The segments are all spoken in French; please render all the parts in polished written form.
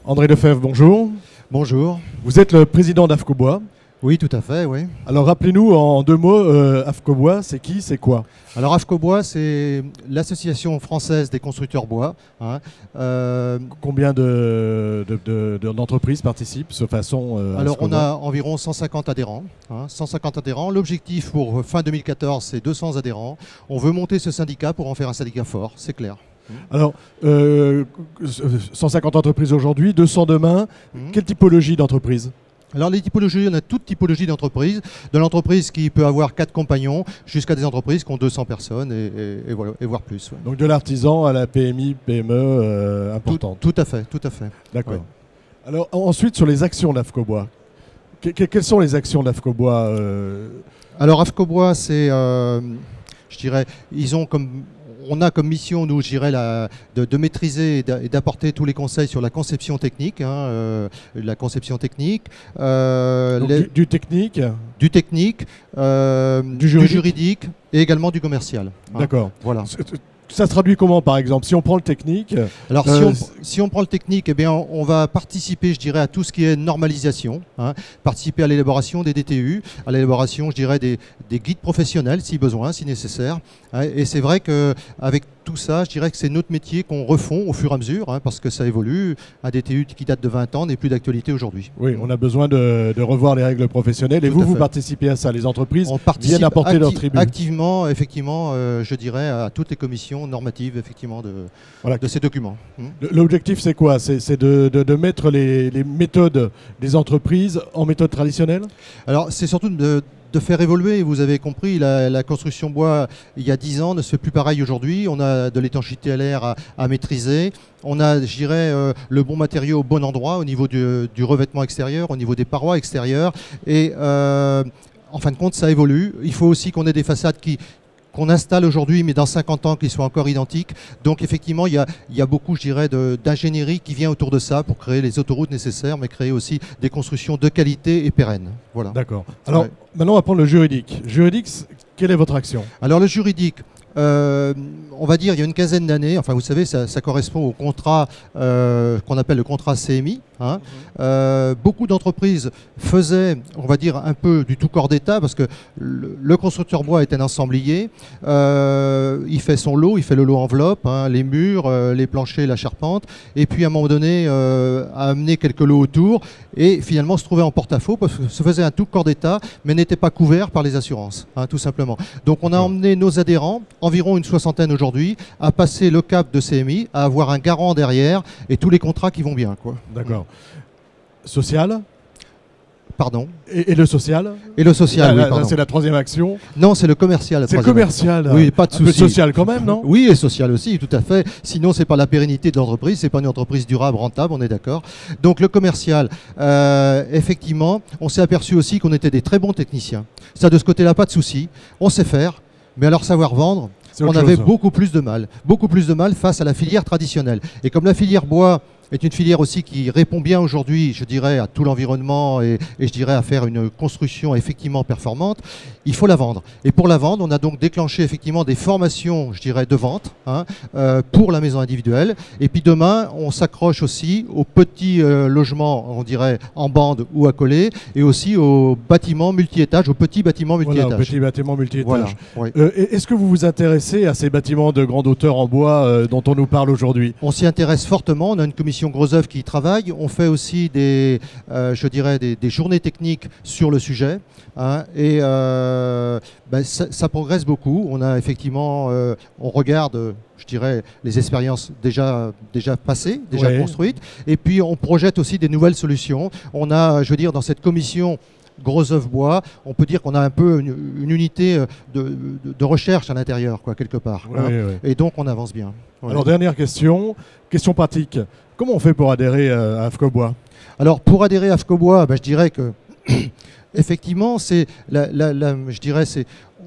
André Lefebvre, bonjour. Bonjour. Vous êtes le président d'AFCOBOIS. Oui, tout à fait, oui. Alors rappelez-nous en deux mots, AFCOBOIS, c'est qui, c'est quoi? Alors AFCOBOIS, c'est l'association française des constructeurs bois. Combien d'entreprises participent de façon Alors on a environ 150 adhérents. 150 adhérents. L'objectif pour fin 2014, c'est 200 adhérents. On veut monter ce syndicat pour en faire un syndicat fort, c'est clair. Alors, 150 entreprises aujourd'hui, 200 demain. Quelle typologie d'entreprise? Alors les typologies, on a toute typologie d'entreprise, de l'entreprise qui peut avoir 4 compagnons jusqu'à des entreprises qui ont 200 personnes et voilà, et voire plus. Ouais. Donc de l'artisan à la PMI, PME importante. Tout à fait, tout à fait. D'accord. Ouais. Alors ensuite sur les actions d'AFCOBOIS. Quelles sont les actions d'AFCOBOIS Alors AFCOBOIS, c'est, je dirais, on a comme mission, nous, je dirais, de maîtriser et d'apporter tous les conseils sur la conception technique. La conception technique. Du technique. Du technique, du juridique et également du commercial. D'accord. Voilà. Ça se traduit comment, par exemple? Si on prend le technique... Alors, si on prend le technique, eh bien, on va participer, je dirais, à tout ce qui est normalisation, participer à l'élaboration des DTU, à l'élaboration, je dirais, des guides professionnels, si besoin, si nécessaire. Et c'est vrai qu'avec tout ça, je dirais que c'est notre métier qu'on refond au fur et à mesure, parce que ça évolue. Un DTU qui date de 20 ans n'est plus d'actualité aujourd'hui. Oui, on a besoin de revoir les règles professionnelles. Et vous participez à ça. Les entreprises viennent apporter leur tribut. Activement, effectivement, je dirais, à toutes les commissions normatives, effectivement, de ces documents. L'objectif, c'est quoi? C'est de mettre les méthodes des entreprises en méthode traditionnelle? Alors, c'est surtout de faire évoluer. Vous avez compris, la construction bois, il y a 10 ans, ne se fait plus pareil aujourd'hui. On a de l'étanchéité à l'air à maîtriser. On a, je dirais, le bon matériau au bon endroit au niveau du revêtement extérieur, au niveau des parois extérieures. Et en fin de compte, ça évolue. Il faut aussi qu'on ait des façades qu'on installe aujourd'hui, mais dans 50 ans, qui soient encore identiques. Donc effectivement, il y a beaucoup, je dirais, d'ingénierie qui vient autour de ça pour créer les autoroutes nécessaires, mais créer aussi des constructions de qualité et pérennes. Voilà. D'accord. Alors, maintenant, on va prendre le juridique. Juridique, quelle est votre action? Alors, le juridique, on va dire, il y a une quinzaine d'années, enfin vous savez, ça correspond au contrat qu'on appelle le contrat CMI. Beaucoup d'entreprises faisaient, on va dire, un peu du tout corps d'État, parce que le constructeur bois est un ensemblier. Il fait son lot, il fait le lot enveloppe, les murs, les planchers, la charpente, et puis à un moment donné, a amené quelques lots autour, et finalement se trouvait en porte-à-faux, parce que se faisait un tout corps d'État, mais n'était pas couvert par les assurances, tout simplement. Donc on a emmené nos adhérents, environ une soixantaine aujourd'hui, à passer le cap de CMI, à avoir un garant derrière, et tous les contrats qui vont bien, quoi. D'accord. Social? Pardon? Et le social? Et le social, oui, pardon. C'est la troisième action? Non, c'est le commercial. C'est le commercial. Oui, pas de souci. Un peu social quand même, non? Oui, et social aussi, tout à fait. Sinon, c'est pas la pérennité de l'entreprise, c'est pas une entreprise durable, rentable, on est d'accord. Donc le commercial, effectivement, on s'est aperçu aussi qu'on était des très bons techniciens. Ça, de ce côté-là, pas de souci. On sait faire, mais alors savoir vendre, on avait beaucoup plus de mal face à la filière traditionnelle. Et comme la filière bois est une filière aussi qui répond bien aujourd'hui, je dirais, à tout l'environnement et je dirais à faire une construction effectivement performante, il faut la vendre. Et pour la vendre, on a donc déclenché effectivement des formations, je dirais, de vente pour la maison individuelle. Et puis demain, on s'accroche aussi aux petits logements, on dirait, en bande ou accolés, et aussi aux bâtiments multi-étages, aux petits bâtiments multi-étages. Voilà, aux petits bâtiments multi-étages. Voilà, oui. Est-ce que vous vous intéressez à ces bâtiments de grande hauteur en bois dont on nous parle aujourd'hui? On s'y intéresse fortement. On a une commission Gros œuvres qui y travaille. On fait aussi je dirais des journées techniques sur le sujet. Ça progresse beaucoup. On a effectivement, on regarde, je dirais, les expériences déjà passées, déjà construites. Et puis on projette aussi des nouvelles solutions. On a, je veux dire, dans cette commission Gros œuvres bois, on peut dire qu'on a un peu une unité de recherche à l'intérieur, quoi, quelque part. Oui, oui. Et donc on avance bien. Voilà. Alors dernière question pratique. Comment on fait pour adhérer à AFCOBOIS? Alors pour adhérer à AFCOBOIS, je dirais que effectivement, je dirais,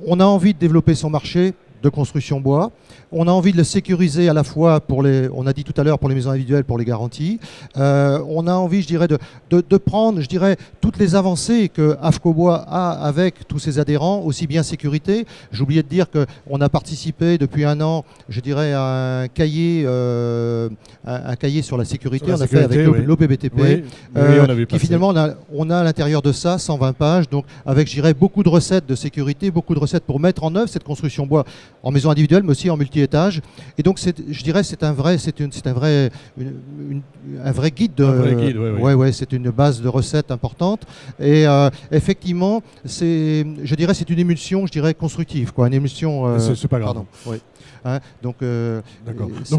on a envie de développer son marché. de construction bois. On a envie de le sécuriser à la fois pour les, on a dit tout à l'heure, pour les maisons individuelles, pour les garanties. On a envie, je dirais, de prendre, je dirais, toutes les avancées que AFCO Bois a avec tous ses adhérents, aussi bien sécurité. J'ai oublié de dire qu'on a participé depuis un an, je dirais, à un cahier sur la sécurité. Sur la on a fait avec l'OPBTP, oui, on a vu qui finalement, on a à l'intérieur de ça 120 pages, donc avec, je dirais, beaucoup de recettes de sécurité, beaucoup de recettes pour mettre en œuvre cette construction bois en maison individuelle, mais aussi en multi-étage. Et donc, je dirais, c'est un vrai guide. C'est une base de recettes importante. Et effectivement, je dirais, c'est une émulsion, je dirais, constructive, quoi, une émulsion. C'est pas grave. Pardon, oui. Hein, donc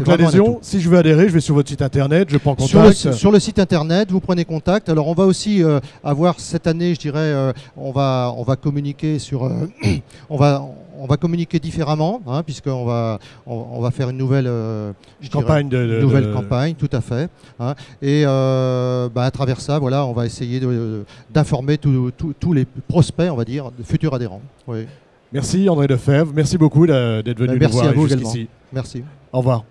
l'adhésion, si je veux adhérer, je vais sur votre site internet, je prends contact. Sur le site internet, vous prenez contact. Alors on va aussi avoir cette année, je dirais, on va communiquer sur, on va communiquer différemment, hein, puisqu'on va faire une nouvelle campagne, campagne, tout à fait. Hein, et à travers ça, voilà, on va essayer d'informer tous les prospects, on va dire, de futurs adhérents. Oui. Merci André Lefebvre, merci beaucoup d'être venu nous voir jusqu'ici. Merci. Au revoir.